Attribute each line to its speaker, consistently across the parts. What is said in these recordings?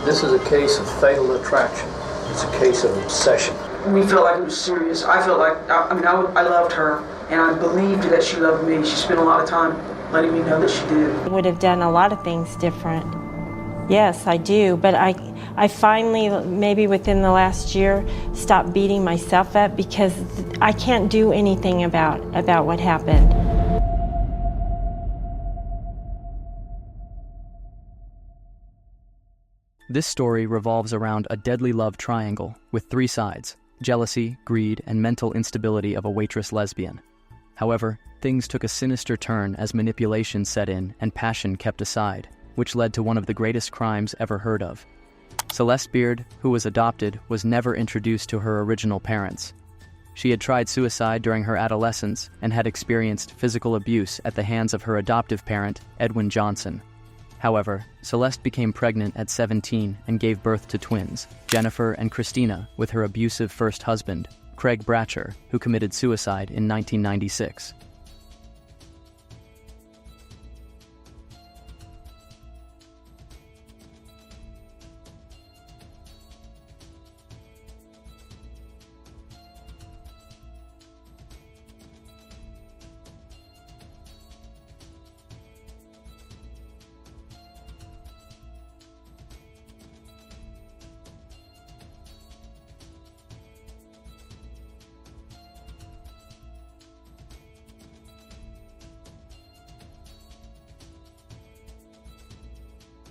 Speaker 1: This is a case of fatal attraction. It's a case of obsession.
Speaker 2: We felt like it was serious. I felt like, I loved her, and I believed that she loved me. She spent a lot of time letting me know that she did.
Speaker 3: I would have done a lot of things different. Yes, I do, but I finally, maybe within the last year, stopped beating myself up because I can't do anything about what happened.
Speaker 4: This story revolves around a deadly love triangle with three sides: jealousy, greed, and mental instability of a waitress lesbian. However, things took a sinister turn as manipulation set in and passion kept aside, which led to one of the greatest crimes ever heard of. Celeste Beard, who was adopted, was never introduced to her original parents. She had tried suicide during her adolescence and had experienced physical abuse at the hands of her adoptive parent, Edwin Johnson. However, Celeste became pregnant at 17 and gave birth to twins, Jennifer and Christina, with her abusive first husband, Craig Bratcher, who committed suicide in 1996.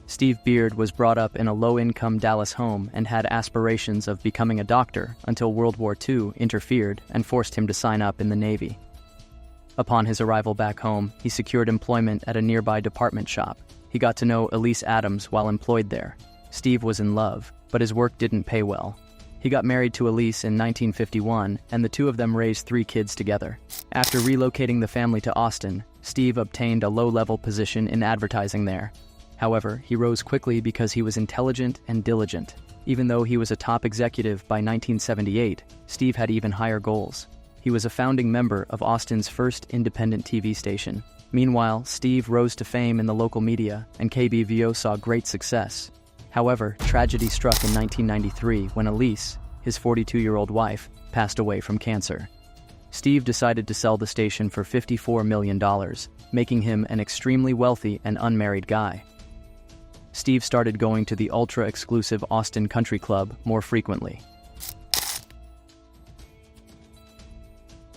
Speaker 4: Steve Beard was brought up in a low-income Dallas home and had aspirations of becoming a doctor until World War II interfered and forced him to sign up in the Navy. Upon his arrival back home, he secured employment at a nearby department shop. He got to know Elise Adams while employed there. Steve was in love, but his work didn't pay well. He got married to Elise in 1951, and the two of them raised 3 kids together. After relocating the family to Austin, Steve obtained a low-level position in advertising there. However, he rose quickly because he was intelligent and diligent. Even though he was a top executive by 1978, Steve had even higher goals. He was a founding member of Austin's first independent TV station. Meanwhile, Steve rose to fame in the local media, and KBVO saw great success. However, tragedy struck in 1993 when Elise, his 42-year-old wife, passed away from cancer. Steve decided to sell the station for $54 million, making him an extremely wealthy and unmarried guy. Steve started going to the ultra-exclusive Austin Country Club more frequently.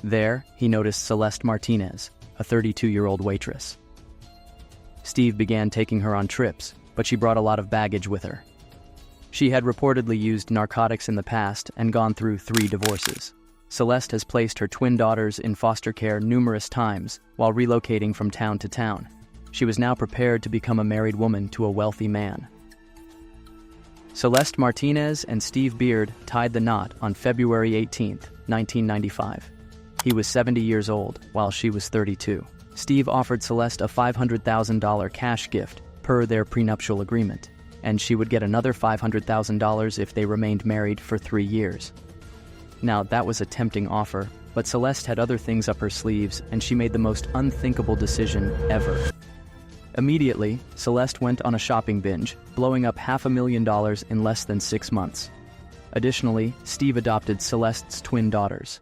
Speaker 4: There, he noticed Celeste Martinez, a 32-year-old waitress. Steve began taking her on trips, but she brought a lot of baggage with her. She had reportedly used narcotics in the past and gone through 3 divorces. Celeste has placed her twin daughters in foster care numerous times while relocating from town to town. She was now prepared to become a married woman to a wealthy man. Celeste Martinez and Steve Beard tied the knot on February 18, 1995. He was 70 years old, while she was 32. Steve offered Celeste a $500,000 cash gift per their prenuptial agreement, and she would get another $500,000 if they remained married for 3 years. Now, that was a tempting offer, but Celeste had other things up her sleeves, and she made the most unthinkable decision ever. Immediately, Celeste went on a shopping binge, blowing up $500,000 in less than 6 months. Additionally, Steve adopted Celeste's twin daughters.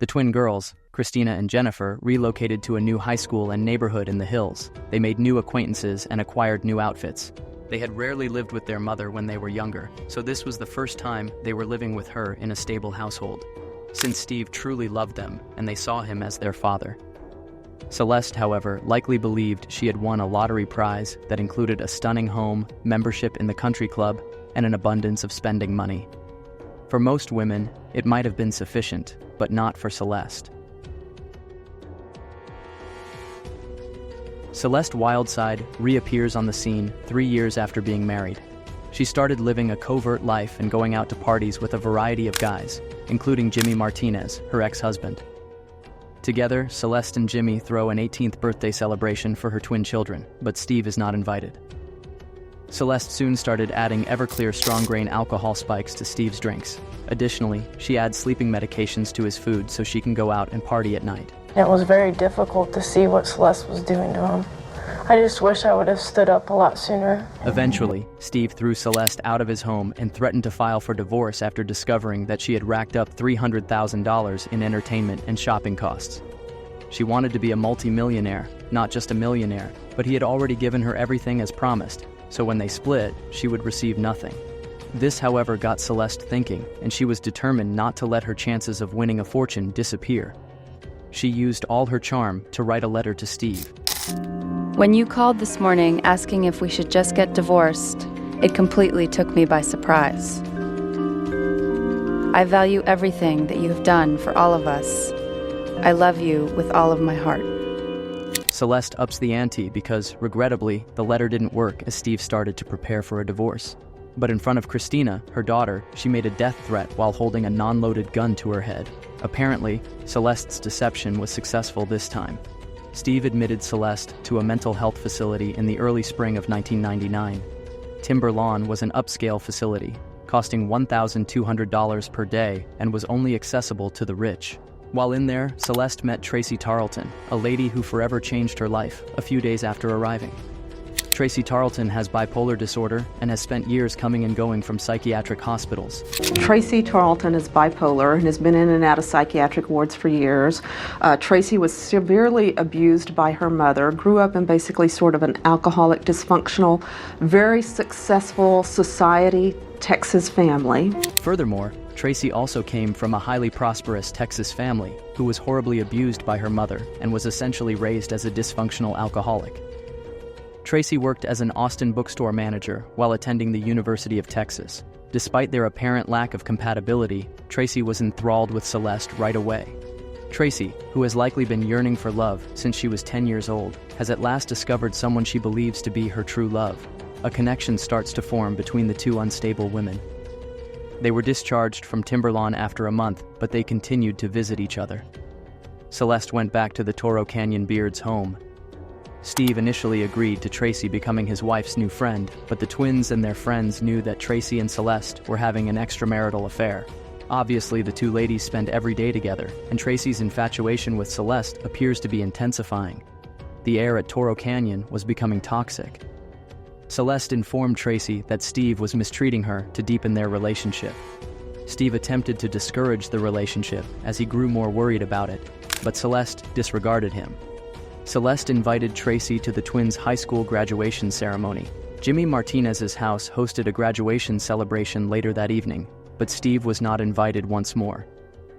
Speaker 4: The twin girls, Christina and Jennifer, relocated to a new high school and neighborhood in the hills. They made new acquaintances and acquired new outfits. They had rarely lived with their mother when they were younger, so this was the first time they were living with her in a stable household, since Steve truly loved them and they saw him as their father. Celeste, however, likely believed she had won a lottery prize that included a stunning home, membership in the country club, and an abundance of spending money. For most women, it might have been sufficient, but not for Celeste. Celeste Wildside reappears on the scene 3 years after being married. She started living a covert life and going out to parties with a variety of guys, including Jimmy Martinez, her ex-husband. Together, Celeste and Jimmy throw an 18th birthday celebration for her twin children, but Steve is not invited. Celeste soon started adding Everclear strong-grain alcohol spikes to Steve's drinks. Additionally, she adds sleeping medications to his food so she can go out and party at night.
Speaker 5: It was very difficult to see what Celeste was doing to him. I just wish I would have stood up a lot sooner.
Speaker 4: Eventually, Steve threw Celeste out of his home and threatened to file for divorce after discovering that she had racked up $300,000 in entertainment and shopping costs. She wanted to be a multi-millionaire, not just a millionaire, but he had already given her everything as promised, so when they split, she would receive nothing. This, however, got Celeste thinking, and she was determined not to let her chances of winning a fortune disappear. She used all her charm to write a letter to Steve.
Speaker 6: When you called this morning asking if we should just get divorced, it completely took me by surprise. I value everything that you have done for all of us. I love you with all of my heart.
Speaker 4: Celeste ups the ante because, regrettably, the letter didn't work as Steve started to prepare for a divorce. But in front of Christina, her daughter, she made a death threat while holding a non-loaded gun to her head. Apparently, Celeste's deception was successful this time. Steve admitted Celeste to a mental health facility in the early spring of 1999. Timber Lawn was an upscale facility, costing $1,200 per day and was only accessible to the rich. While in there, Celeste met Tracy Tarleton, a lady who forever changed her life, a few days after arriving. Tracy Tarleton has bipolar disorder and has spent years coming and going from psychiatric hospitals.
Speaker 7: Tracy Tarleton is bipolar and has been in and out of psychiatric wards for years. Tracy was severely abused by her mother, grew up in basically sort of an alcoholic, dysfunctional, very successful society Texas family.
Speaker 4: Furthermore, Tracy also came from a highly prosperous Texas family who was horribly abused by her mother and was essentially raised as a dysfunctional alcoholic. Tracy worked as an Austin bookstore manager while attending the University of Texas. Despite their apparent lack of compatibility, Tracy was enthralled with Celeste right away. Tracy, who has likely been yearning for love since she was 10 years old, has at last discovered someone she believes to be her true love. A connection starts to form between the two unstable women. They were discharged from Timberlawn after a month, but they continued to visit each other. Celeste went back to the Toro Canyon Beards' home. Steve initially agreed to Tracy becoming his wife's new friend, but the twins and their friends knew that Tracy and Celeste were having an extramarital affair. Obviously, the two ladies spend every day together, and Tracy's infatuation with Celeste appears to be intensifying. The air at Toro Canyon was becoming toxic. Celeste informed Tracy that Steve was mistreating her to deepen their relationship. Steve attempted to discourage the relationship as he grew more worried about it, but Celeste disregarded him. Celeste invited Tracy to the twins' high school graduation ceremony. Jimmy Martinez's house hosted a graduation celebration later that evening, but Steve was not invited once more.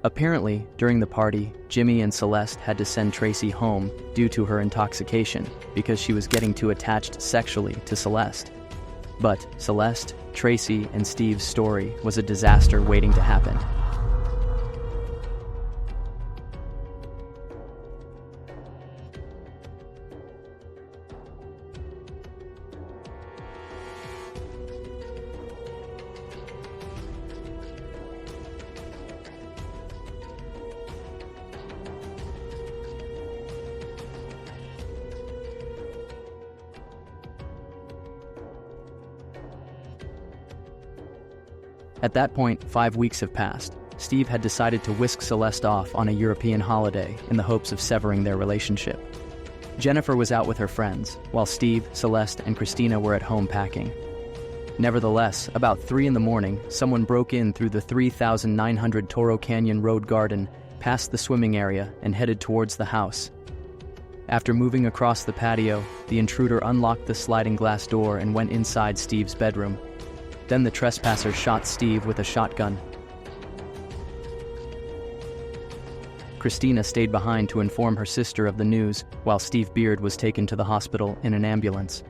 Speaker 4: Apparently, during the party, Jimmy and Celeste had to send Tracy home due to her intoxication because she was getting too attached sexually to Celeste. But Celeste, Tracy, and Steve's story was a disaster waiting to happen. At that point, 5 weeks have passed. Steve had decided to whisk Celeste off on a European holiday in the hopes of severing their relationship. Jennifer was out with her friends, while Steve, Celeste, and Christina were at home packing. Nevertheless, about 3 in the morning, someone broke in through the 3,900 Toro Canyon Road garden, past the swimming area, and headed towards the house. After moving across the patio, the intruder unlocked the sliding glass door and went inside Steve's bedroom. Then the trespasser shot Steve with a shotgun. Christina stayed behind to inform her sister of the news, while Steve Beard was taken to the hospital in an ambulance.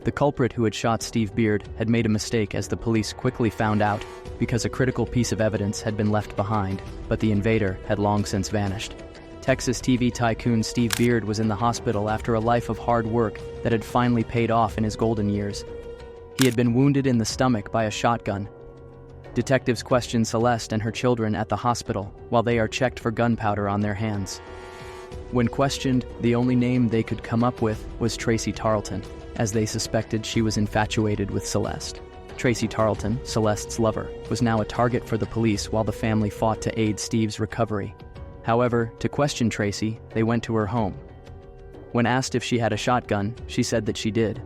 Speaker 4: The culprit who had shot Steve Beard had made a mistake, as the police quickly found out, because a critical piece of evidence had been left behind, but the invader had long since vanished. Texas TV tycoon Steve Beard was in the hospital after a life of hard work that had finally paid off in his golden years. He had been wounded in the stomach by a shotgun. Detectives questioned Celeste and her children at the hospital while they are checked for gunpowder on their hands. When questioned, the only name they could come up with was Tracy Tarleton, as they suspected she was infatuated with Celeste. Tracy Tarleton, Celeste's lover, was now a target for the police while the family fought to aid Steve's recovery. However, to question Tracy, they went to her home. When asked if she had a shotgun, she said that she did.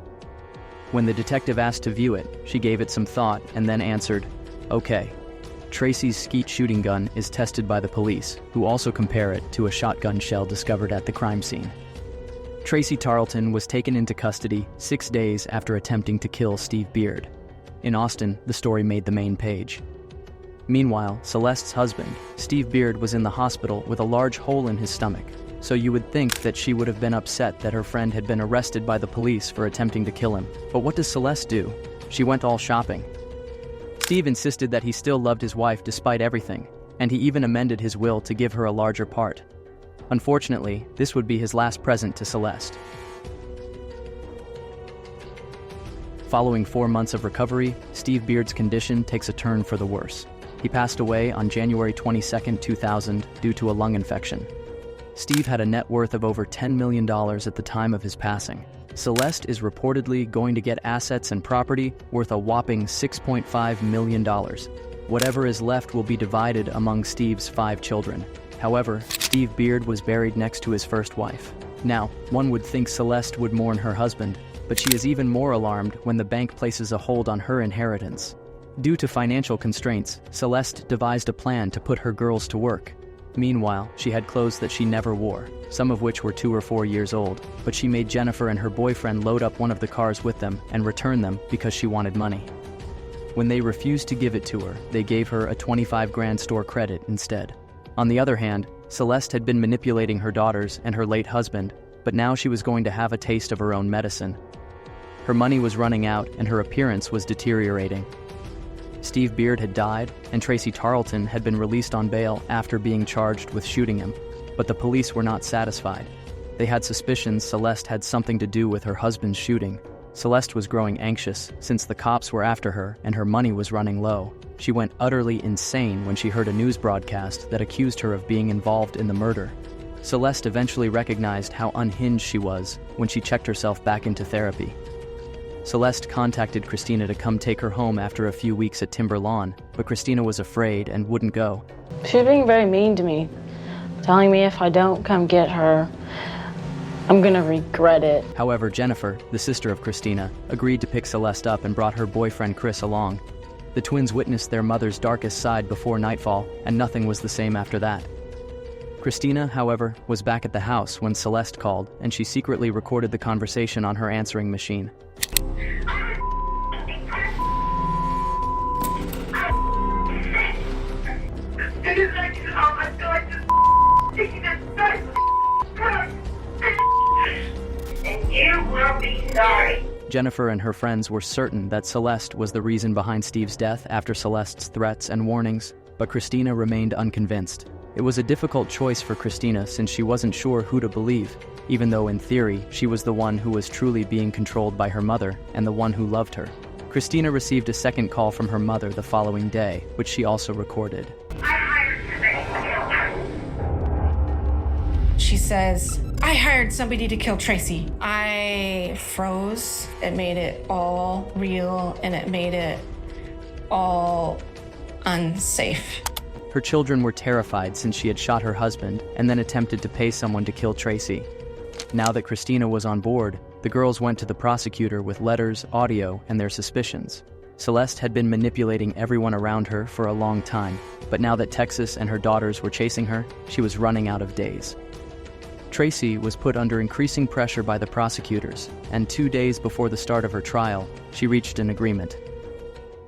Speaker 4: When the detective asked to view it, she gave it some thought and then answered, "Okay." Tracy's skeet shooting gun is tested by the police, who also compare it to a shotgun shell discovered at the crime scene. Tracy Tarleton was taken into custody 6 days after attempting to kill Steve Beard. In Austin, the story made the main page. Meanwhile, Celeste's husband, Steve Beard, was in the hospital with a large hole in his stomach, so you would think that she would have been upset that her friend had been arrested by the police for attempting to kill him. But what does Celeste do? She went all shopping. Steve insisted that he still loved his wife despite everything, and he even amended his will to give her a larger part. Unfortunately, this would be his last present to Celeste. Following 4 months of recovery, Steve Beard's condition takes a turn for the worse. He passed away on January 22, 2000, due to a lung infection. Steve had a net worth of over $10 million at the time of his passing. Celeste is reportedly going to get assets and property worth a whopping $6.5 million. Whatever is left will be divided among Steve's 5 children. However, Steve Beard was buried next to his first wife. Now, one would think Celeste would mourn her husband, but she is even more alarmed when the bank places a hold on her inheritance. Due to financial constraints, Celeste devised a plan to put her girls to work. Meanwhile, she had clothes that she never wore, some of which were 2 or 4 years old, but she made Jennifer and her boyfriend load up one of the cars with them and return them because she wanted money. When they refused to give it to her, they gave her a 25 grand store credit instead. On the other hand, Celeste had been manipulating her daughters and her late husband, but now she was going to have a taste of her own medicine. Her money was running out and her appearance was deteriorating. Steve Beard had died, and Tracy Tarleton had been released on bail after being charged with shooting him, but the police were not satisfied. They had suspicions Celeste had something to do with her husband's shooting. Celeste was growing anxious since the cops were after her and her money was running low. She went utterly insane when she heard a news broadcast that accused her of being involved in the murder. Celeste eventually recognized how unhinged she was when she checked herself back into therapy. Celeste contacted Christina to come take her home after a few weeks at Timber Lawn, but Christina was afraid and wouldn't go.
Speaker 5: She was being very mean to me, telling me if I don't come get her, I'm gonna regret it.
Speaker 4: However, Jennifer, the sister of Christina, agreed to pick Celeste up and brought her boyfriend Chris along. The twins witnessed their mother's darkest side before nightfall, and nothing was the same after that. Christina, however, was back at the house when Celeste called, and she secretly recorded the conversation on her answering machine.
Speaker 8: And you will be sorry.
Speaker 4: Jennifer and her friends were certain that Celeste was the reason behind Steve's death after Celeste's threats and warnings, but Christina remained unconvinced. It was a difficult choice for Christina since she wasn't sure who to believe, even though in theory she was the one who was truly being controlled by her mother and the one who loved her. Christina received a second call from her mother the following day, which she also recorded.
Speaker 8: I hired somebody to kill her.
Speaker 9: She says, I hired somebody to kill Tracy. I froze. It made it all real and it made it all unsafe.
Speaker 4: Her children were terrified since she had shot her husband and then attempted to pay someone to kill Tracy. Now that Christina was on board, the girls went to the prosecutor with letters, audio, and their suspicions. Celeste had been manipulating everyone around her for a long time, but now that Texas and her daughters were chasing her, she was running out of days. Tracy was put under increasing pressure by the prosecutors, and 2 days before the start of her trial, she reached an agreement.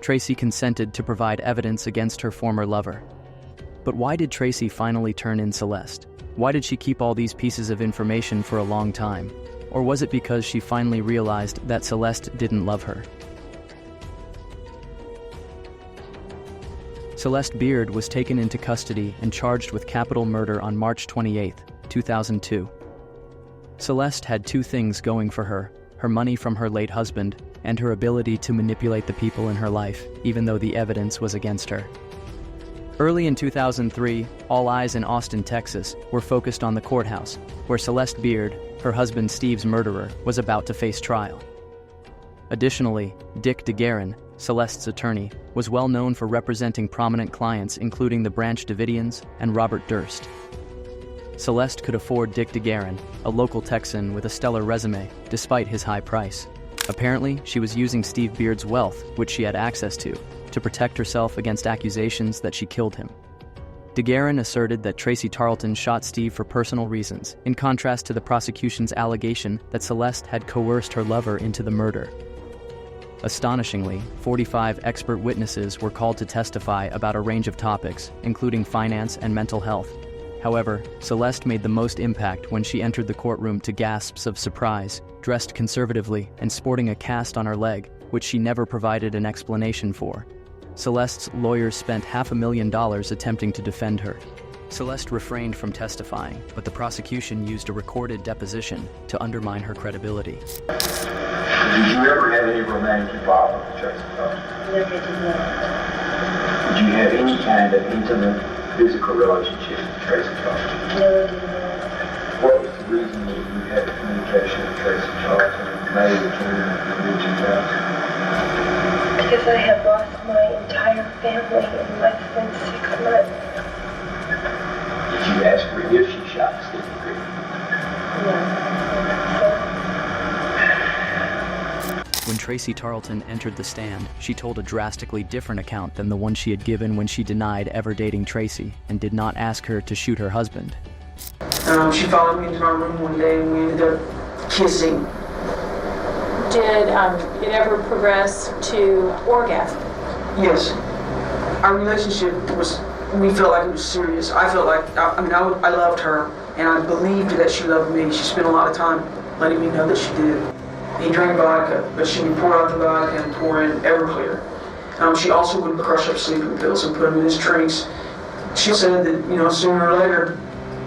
Speaker 4: Tracy consented to provide evidence against her former lover. But why did Tracy finally turn in Celeste? Why did she keep all these pieces of information for a long time? Or was it because she finally realized that Celeste didn't love her? Celeste Beard was taken into custody and charged with capital murder on March 28, 2002. Celeste had 2 things going for her: her money from her late husband and her ability to manipulate the people in her life, even though the evidence was against her. Early in 2003, all eyes in Austin, Texas, were focused on the courthouse, where Celeste Beard, her husband Steve's murderer, was about to face trial. Additionally, Dick DeGuerin, Celeste's attorney, was well known for representing prominent clients including the Branch Davidians and Robert Durst. Celeste could afford Dick DeGuerin, a local Texan with a stellar resume, despite his high price. Apparently, she was using Steve Beard's wealth, which she had access to protect herself against accusations that she killed him. DeGuerin asserted that Tracy Tarleton shot Steve for personal reasons, in contrast to the prosecution's allegation that Celeste had coerced her lover into the murder. Astonishingly, 45 expert witnesses were called to testify about a range of topics, including finance and mental health. However, Celeste made the most impact when she entered the courtroom to gasps of surprise, dressed conservatively and sporting a cast on her leg, which she never provided an explanation for. Celeste's lawyers spent $500,000 attempting to defend her. Celeste refrained from testifying, but the prosecution used a recorded deposition to undermine her credibility.
Speaker 10: Did you ever have any romantic involvement with Tracy Tarleton?
Speaker 8: No, I did not.
Speaker 10: Did you have any kind of intimate physical relationship with Tracy Tarleton?
Speaker 8: No, I did not.
Speaker 10: What was the reason that you had communication with Tracy Tarleton in May of 2000?
Speaker 8: Because I had lost my entire family in less than 6 months.
Speaker 10: Did you ask her if she shot Steve Beard?
Speaker 8: No.
Speaker 4: When Tracy Tarleton entered the stand, she told a drastically different account than the one she had given when she denied ever dating Tracy and did not ask her to shoot her husband.
Speaker 2: She followed me into my room one day and we ended up kissing.
Speaker 5: Did it ever progress to orgasm?
Speaker 2: Yes. Our relationship we felt like it was serious. I felt like, I loved her and I believed that she loved me. She spent a lot of time letting me know that she did. He drank vodka, but she would pour out the vodka and pour in Everclear. She also would crush up sleeping pills and put them in his drinks. She said that, sooner or later,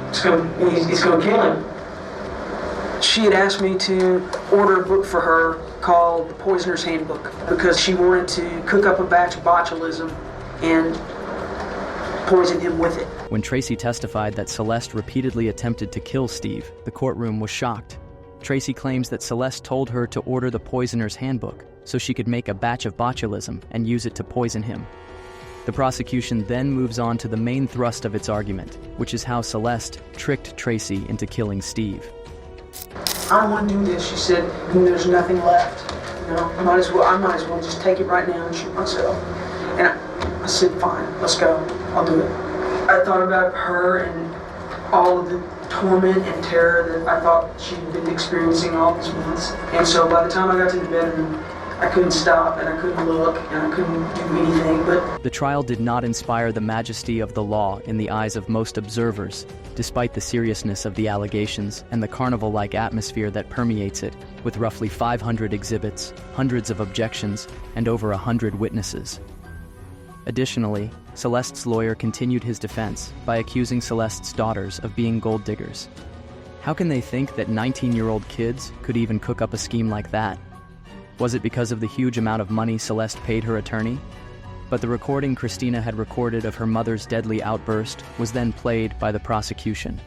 Speaker 2: he's going to kill him. She had asked me to order a book for her called The Poisoner's Handbook because she wanted to cook up a batch of botulism and poison him with it.
Speaker 4: When Tracy testified that Celeste repeatedly attempted to kill Steve, the courtroom was shocked. Tracy claims that Celeste told her to order The Poisoner's Handbook so she could make a batch of botulism and use it to poison him. The prosecution then moves on to the main thrust of its argument, which is how Celeste tricked Tracy into killing Steve.
Speaker 2: I don't want to do this, she said, and there's nothing left. I might as well just take it right now and shoot myself. And I said, fine, let's go, I'll do it. I thought about her and all of the torment and terror that I thought she'd been experiencing all these months. And so by the time I got to the bedroom, I couldn't stop and I couldn't look and I couldn't do anything but...
Speaker 4: The trial did not inspire the majesty of the law in the eyes of most observers, despite the seriousness of the allegations and the carnival-like atmosphere that permeates it, with roughly 500 exhibits, hundreds of objections, and over 100 witnesses. Additionally, Celeste's lawyer continued his defense by accusing Celeste's daughters of being gold diggers. How can they think that 19-year-old kids could even cook up a scheme like that? Was it because of the huge amount of money Celeste paid her attorney? But the recording Christina had recorded of her mother's deadly outburst was then played by the prosecution.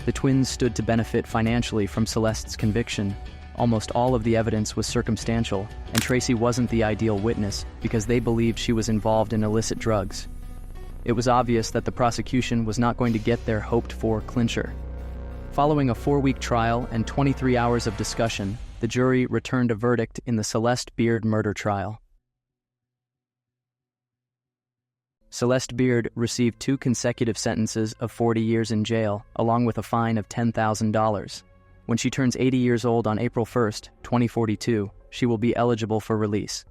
Speaker 4: The twins stood to benefit financially from Celeste's conviction. Almost all of the evidence was circumstantial, and Tracy wasn't the ideal witness because they believed she was involved in illicit drugs. It was obvious that the prosecution was not going to get their hoped-for clincher. Following a 4-week trial and 23 hours of discussion, the jury returned a verdict in the Celeste Beard murder trial. Celeste Beard received 2 consecutive sentences of 40 years in jail, along with a fine of $10,000. When she turns 80 years old on April 1, 2042, she will be eligible for release.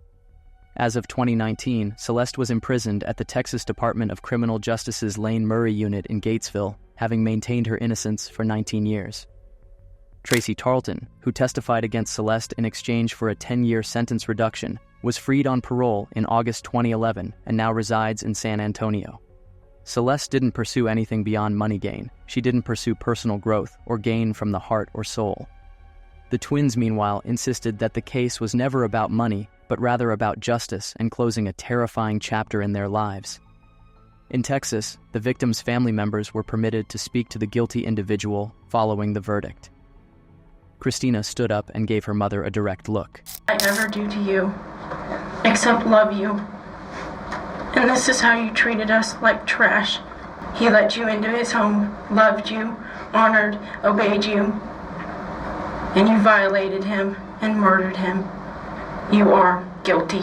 Speaker 4: As of 2019, Celeste was imprisoned at the Texas Department of Criminal Justice's Lane Murray unit in Gatesville, having maintained her innocence for 19 years. Tracy Tarleton, who testified against Celeste in exchange for a 10-year sentence reduction, was freed on parole in August 2011 and now resides in San Antonio. Celeste didn't pursue anything beyond money gain. She didn't pursue personal growth or gain from the heart or soul. The twins, meanwhile, insisted that the case was never about money, but rather about justice and closing a terrifying chapter in their lives. In Texas, the victims' family members were permitted to speak to the guilty individual following the verdict. Christina stood up and gave her mother a direct look.
Speaker 11: I never do to you, except love you. And this is how you treated us, like trash.
Speaker 8: He let you into his home, loved you, honored, obeyed you, and you violated him and murdered him. You are guilty.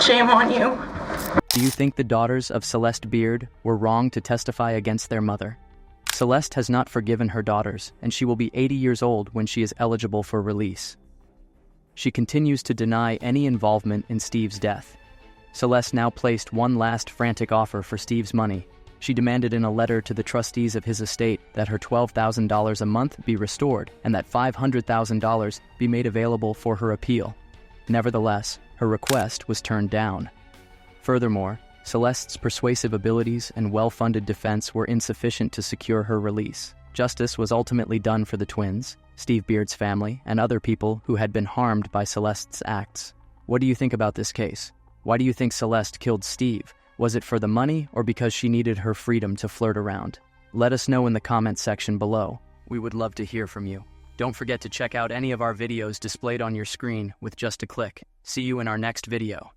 Speaker 8: Shame on you.
Speaker 4: Do you think the daughters of Celeste Beard were wrong to testify against their mother? Celeste has not forgiven her daughters, and she will be 80 years old when she is eligible for release. She continues to deny any involvement in Steve's death. Celeste now placed one last frantic offer for Steve's money. She demanded in a letter to the trustees of his estate that her $12,000 a month be restored and that $500,000 be made available for her appeal. Nevertheless, her request was turned down. Furthermore, Celeste's persuasive abilities and well-funded defense were insufficient to secure her release. Justice was ultimately done for the twins, Steve Beard's family, and other people who had been harmed by Celeste's acts. What do you think about this case? Why do you think Celeste killed Steve? Was it for the money or because she needed her freedom to flirt around? Let us know in the comments section below. We would love to hear from you. Don't forget to check out any of our videos displayed on your screen with just a click. See you in our next video.